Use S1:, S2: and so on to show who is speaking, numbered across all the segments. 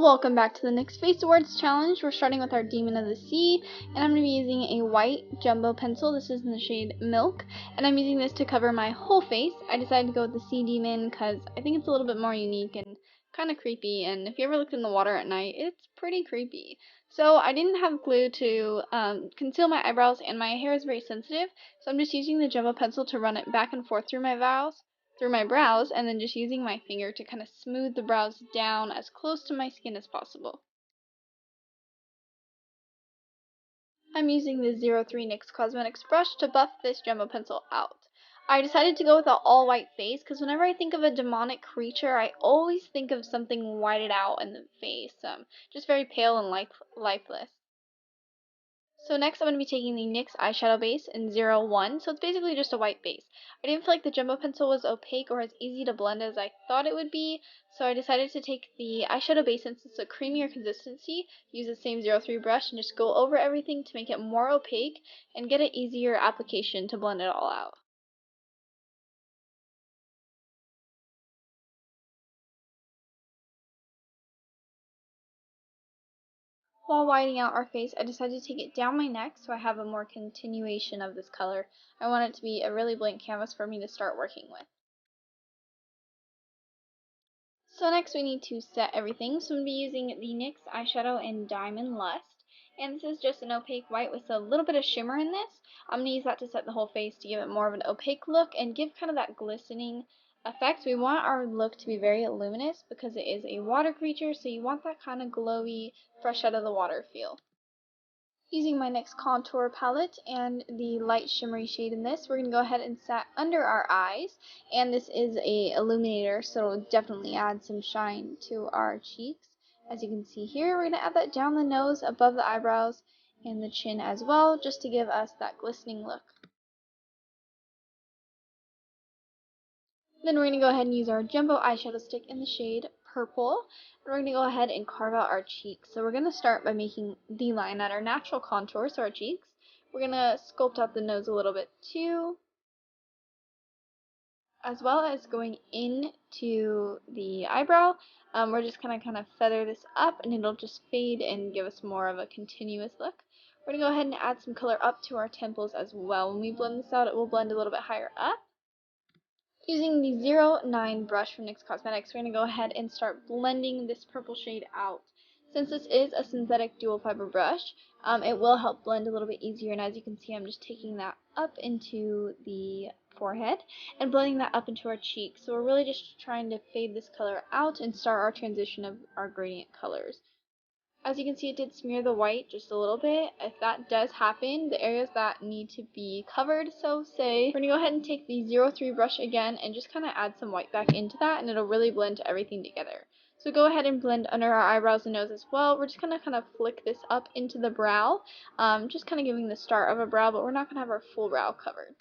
S1: Welcome back to the NYX Face Awards Challenge. We're starting with our Demon of the Sea, and I'm going to be using a white jumbo pencil. This is in the shade Milk, and I'm using this to cover my whole face. I decided to go with the Sea Demon because I think it's a little bit more unique and kind of creepy, and if you ever looked in the water at night, it's pretty creepy. So I didn't have glue to conceal my eyebrows, and my hair is very sensitive, so I'm just using the jumbo pencil to run it back and forth through my brows, and then just using my finger to kind of smooth the brows down as close to my skin as possible. I'm using the 03 NYX Cosmetics brush to buff this jumbo pencil out. I decided to go with an all-white face because whenever I think of a demonic creature, I always think of something whited out in the face, just very pale and lifeless. So next I'm going to be taking the NYX eyeshadow base in 01, so it's basically just a white base. I didn't feel like the jumbo pencil was opaque or as easy to blend as I thought it would be, so I decided to take the eyeshadow base since it's a creamier consistency, use the same 03 brush, and just go over everything to make it more opaque and get an easier application to blend it all out. While whitening out our face, I decided to take it down my neck so I have a more continuation of this color. I want it to be a really blank canvas for me to start working with. So next we need to set everything. So I'm going to be using the NYX eyeshadow in Diamond Lust. And this is just an opaque white with a little bit of shimmer in this. I'm going to use that to set the whole face to give it more of an opaque look and give kind of that glistening effect. We want our look to be very luminous because it is a water creature, so you want that kind of glowy, fresh out of the water feel. Using my NYX contour palette and the light shimmery shade in this, we're going to go ahead and set under our eyes, and this is a illuminator, so it'll definitely add some shine to our cheeks. As you can see here, we're going to add that down the nose, above the eyebrows, and the chin as well, just to give us that glistening look. Then we're going to go ahead and use our jumbo eyeshadow stick in the shade Purple. And we're going to go ahead and carve out our cheeks. So we're going to start by making the line at our natural contour, so our cheeks. We're going to sculpt out the nose a little bit too, as well as going into the eyebrow. We're just going to kind of feather this up, and it'll just fade and give us more of a continuous look. We're going to go ahead and add some color up to our temples as well. When we blend this out, it will blend a little bit higher up. Using the 09 brush from NYX Cosmetics, we're going to go ahead and start blending this purple shade out. Since this is a synthetic dual fiber brush, it will help blend a little bit easier, and as you can see, I'm just taking that up into the forehead and blending that up into our cheeks. So we're really just trying to fade this color out and start our transition of our gradient colors. As you can see, it did smear the white just a little bit. If that does happen, the areas that need to be covered, so say, we're going to go ahead and take the 03 brush again and just kind of add some white back into that, and it'll really blend everything together. So go ahead and blend under our eyebrows and nose as well. We're just going to kind of flick this up into the brow, just kind of giving the start of a brow, but we're not going to have our full brow covered.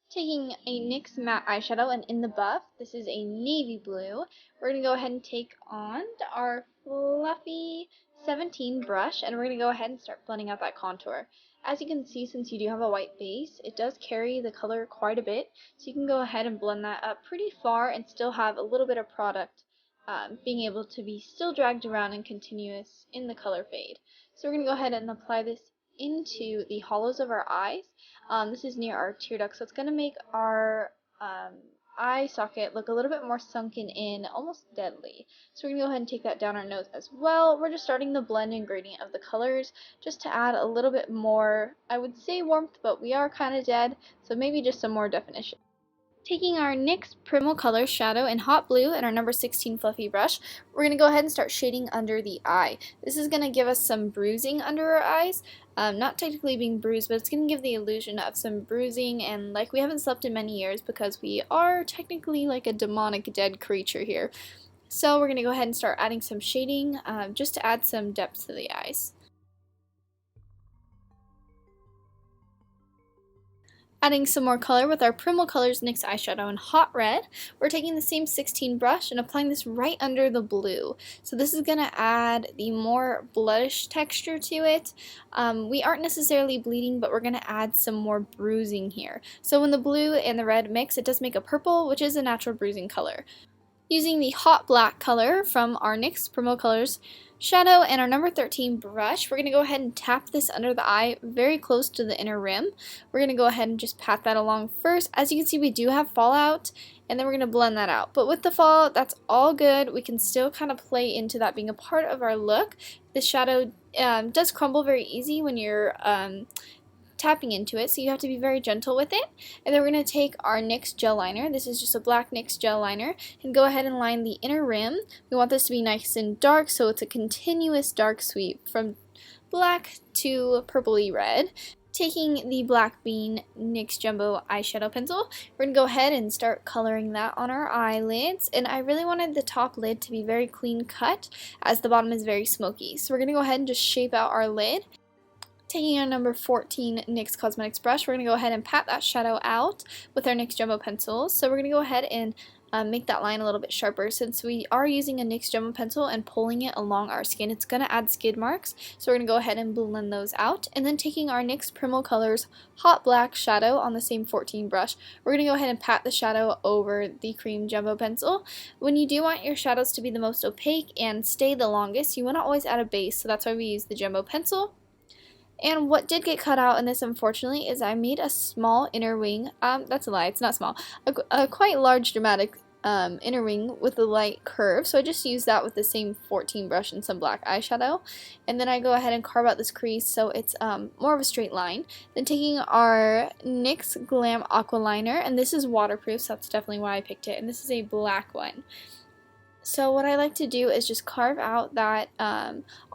S1: Taking a NYX matte eyeshadow, and in the buff, this is a navy blue, we're going to go ahead and take on our fluffy 17 brush, and we're going to go ahead and start blending out that contour. As you can see, since you do have a white base, it does carry the color quite a bit, so you can go ahead and blend that up pretty far and still have a little bit of product being able to be still dragged around and continuous in the color fade. So we're going to go ahead and apply this into the hollows of our eyes. This is near our tear duct, so it's going to make our eye socket look a little bit more sunken in, almost deadly. So we're going to go ahead and take that down our nose as well. We're just starting the blend and gradient of the colors just to add a little bit more, I would say warmth, but we are kind of dead, so maybe just some more definition. Taking our NYX Primal Color Shadow in Hot Blue and our number 16 fluffy brush, we're going to go ahead and start shading under the eye. This is going to give us some bruising under our eyes. Not technically being bruised, but it's going to give the illusion of some bruising and like we haven't slept in many years because we are technically like a demonic dead creature here. So we're going to go ahead and start adding some shading just to add some depth to the eyes. Adding some more color with our Primal Colors NYX eyeshadow in Hot Red, we're taking the same 16 brush and applying this right under the blue. So this is going to add the more bloodish texture to it. We aren't necessarily bleeding, but we're going to add some more bruising here. So when the blue and the red mix, it does make a purple, which is a natural bruising color. Using the hot black color from our NYX Promo Colors shadow and our number 13 brush, we're going to go ahead and tap this under the eye very close to the inner rim. We're going to go ahead and just pat that along first. As you can see, we do have fallout, and then we're going to blend that out. But with the fallout, that's all good. We can still kind of play into that being a part of our look. The shadow does crumble very easy when you're tapping into it, so you have to be very gentle with it. And then we're going to take our NYX gel liner. This is just a black NYX gel liner, and go ahead and line the inner rim. We want this to be nice and dark, so it's a continuous dark sweep from black to purpley red. Taking the Black Bean NYX Jumbo eyeshadow pencil, we're going to go ahead and start coloring that on our eyelids. And I really wanted the top lid to be very clean cut, as the bottom is very smoky. So we're going to go ahead and just shape out our lid. Taking our number 14 NYX Cosmetics brush, we're going to go ahead and pat that shadow out with our NYX Jumbo pencil. So we're going to go ahead and make that line a little bit sharper. Since we are using a NYX Jumbo pencil and pulling it along our skin, it's going to add skid marks. So we're going to go ahead and blend those out. And then taking our NYX Promo Colors Hot Black shadow on the same 14 brush, we're going to go ahead and pat the shadow over the cream jumbo pencil. When you do want your shadows to be the most opaque and stay the longest, you want to always add a base, so that's why we use the jumbo pencil. And what did get cut out in this, unfortunately, is I made a small inner wing. That's a lie, it's not small. A quite large dramatic inner wing with a light curve. So I just used that with the same 14 brush and some black eyeshadow. And then I go ahead and carve out this crease so it's more of a straight line. Then taking our NYX Glam Aqua Liner, and this is waterproof, so that's definitely why I picked it. And this is a black one. So what I like to do is just carve out that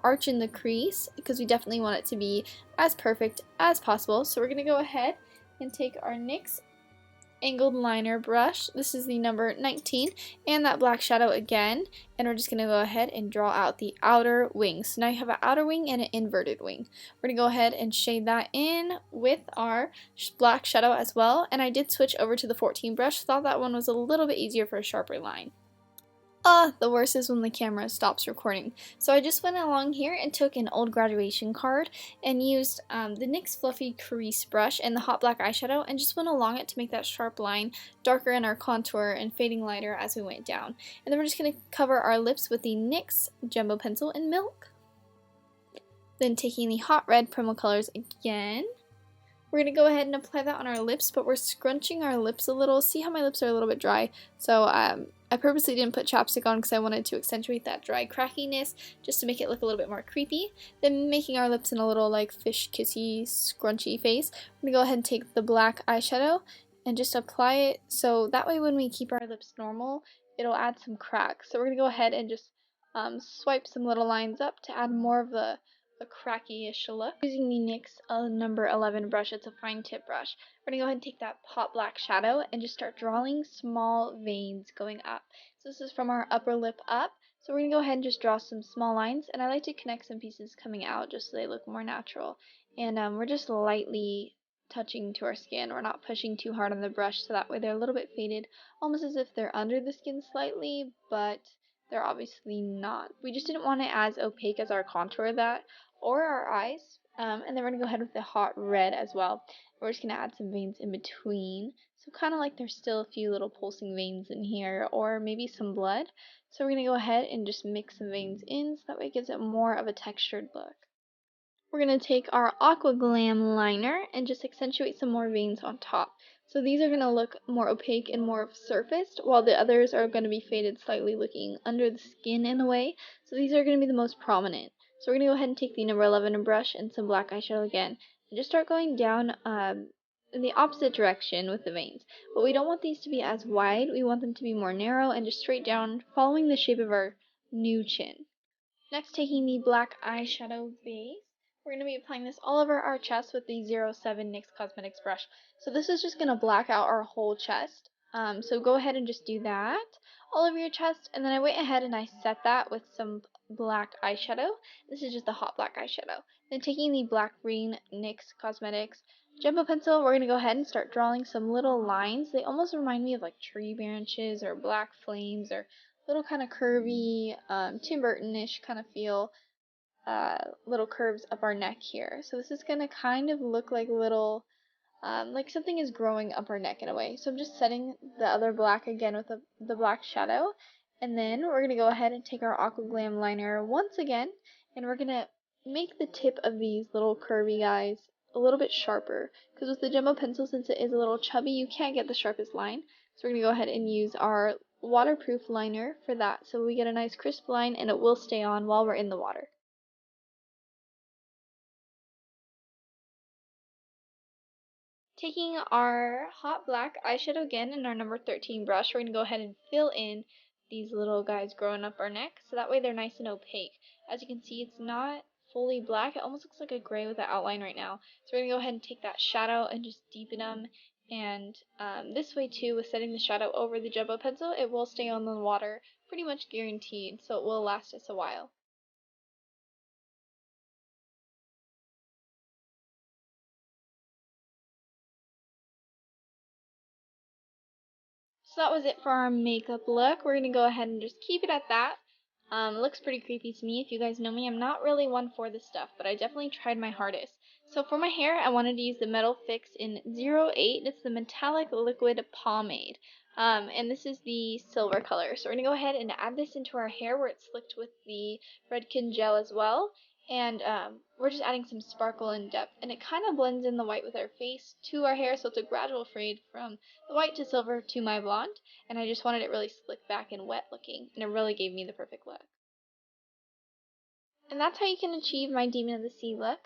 S1: arch in the crease, because we definitely want it to be as perfect as possible. So we're going to go ahead and take our NYX angled liner brush. This is the number 19, and that black shadow again, and we're just going to go ahead and draw out the outer wing. So now you have an outer wing and an inverted wing. We're going to go ahead and shade that in with our black shadow as well, and I did switch over to the 14 brush. Thought that one was a little bit easier for a sharper line. The worst is when the camera stops recording. So I just went along here and took an old graduation card and used the NYX Fluffy Crease brush and the hot black eyeshadow and just went along it to make that sharp line darker in our contour and fading lighter as we went down. And then we're just going to cover our lips with the NYX Jumbo Pencil in Milk. Then taking the hot red Promo Colors again. We're going to go ahead and apply that on our lips, but we're scrunching our lips a little. See how my lips are a little bit dry? So I purposely didn't put chapstick on because I wanted to accentuate that dry crackiness just to make it look a little bit more creepy. Then making our lips in a little like fish kissy scrunchy face, we're going to go ahead and take the black eyeshadow and just apply it so that way when we keep our lips normal, it'll add some cracks. So we're going to go ahead and just swipe some little lines up to add more of the cracky-ish look. Using the NYX number 11 brush, it's a fine tip brush. We're going to go ahead and take that hot black shadow and just start drawing small veins going up. So this is from our upper lip up. So we're going to go ahead and just draw some small lines, and I like to connect some pieces coming out just so they look more natural. And we're just lightly touching to our skin. We're not pushing too hard on the brush, so that way they're a little bit faded, almost as if they're under the skin slightly, but they're obviously not. We just didn't want it as opaque as our contour that or our eyes. And then we're going to go ahead with the hot red as well. We're just going to add some veins in between. So kind of like there's still a few little pulsing veins in here, or maybe some blood. So we're going to go ahead and just mix some veins in so that way it gives it more of a textured look. We're going to take our Aqua Glam liner and just accentuate some more veins on top. So these are going to look more opaque and more surfaced, while the others are going to be faded slightly, looking under the skin in a way. So these are going to be the most prominent. So we're going to go ahead and take the number 11 brush and some black eyeshadow again, and just start going down in the opposite direction with the veins. But we don't want these to be as wide. We want them to be more narrow and just straight down, following the shape of our new chin. Next, taking the black eyeshadow base, we're going to be applying this all over our chest with the 07 NYX Cosmetics brush. So this is just going to black out our whole chest. So go ahead and just do that all over your chest. And then I went ahead and I set that with some black eyeshadow. This is just the hot black eyeshadow. Then taking the black green NYX Cosmetics Jumbo pencil, we're going to go ahead and start drawing some little lines. They almost remind me of like tree branches or black flames or little kind of curvy, Tim Burton-ish kind of feel, little curves up our neck here. So this is going to kind of look like little, like something is growing up our neck in a way. So I'm just setting the other black again with the black shadow, And then we're going to go ahead and take our Aqua Glam liner once again, and we're going to make the tip of these little curvy guys a little bit sharper, because with the jumbo pencil, since it is a little chubby, you can't get the sharpest line. So we're going to go ahead and use our waterproof liner for that, so we get a nice crisp line and it will stay on while we're in the water. Taking our hot black eyeshadow again in our number 13 brush, we're going to go ahead and fill in these little guys growing up our neck, so that way they're nice and opaque. As you can see, it's not fully black, it almost looks like a gray with an outline right now. So we're going to go ahead and take that shadow and just deepen them, and this way too, with setting the shadow over the jumbo pencil, it will stay on the water, pretty much guaranteed, so it will last us a while. So that was it for our makeup look. We're going to go ahead and just keep it at that. It looks pretty creepy to me. If you guys know me, I'm not really one for this stuff, but I definitely tried my hardest. So for my hair, I wanted to use the Metal Fix in 08. It's the Metallic Liquid Pomade. And this is the silver color. So we're going to go ahead and add this into our hair where it's slicked with the Redken gel as well. And we're just adding some sparkle and depth. And it kind of blends in the white with our face to our hair, so it's a gradual fade from the white to silver to my blonde, and I just wanted it really slick back and wet looking, and it really gave me the perfect look. And that's how you can achieve my Demon of the Sea look.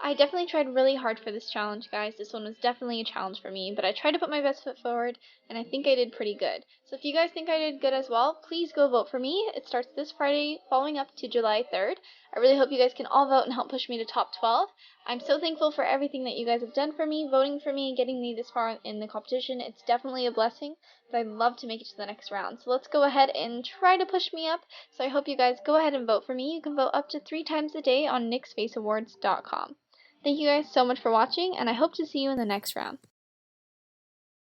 S1: I definitely tried really hard for this challenge, guys. This one was definitely a challenge for me, but I tried to put my best foot forward, and I think I did pretty good. So if you guys think I did good as well, please go vote for me. It starts this Friday, following up to July 3rd. I really hope you guys can all vote and help push me to top 12. I'm so thankful for everything that you guys have done for me, voting for me, and getting me this far in the competition. It's definitely a blessing, but I'd love to make it to the next round. So let's go ahead and try to push me up. So I hope you guys go ahead and vote for me. You can vote up to 3 times a day on NYXFaceAwards.com. Thank you guys so much for watching, and I hope to see you in the next round.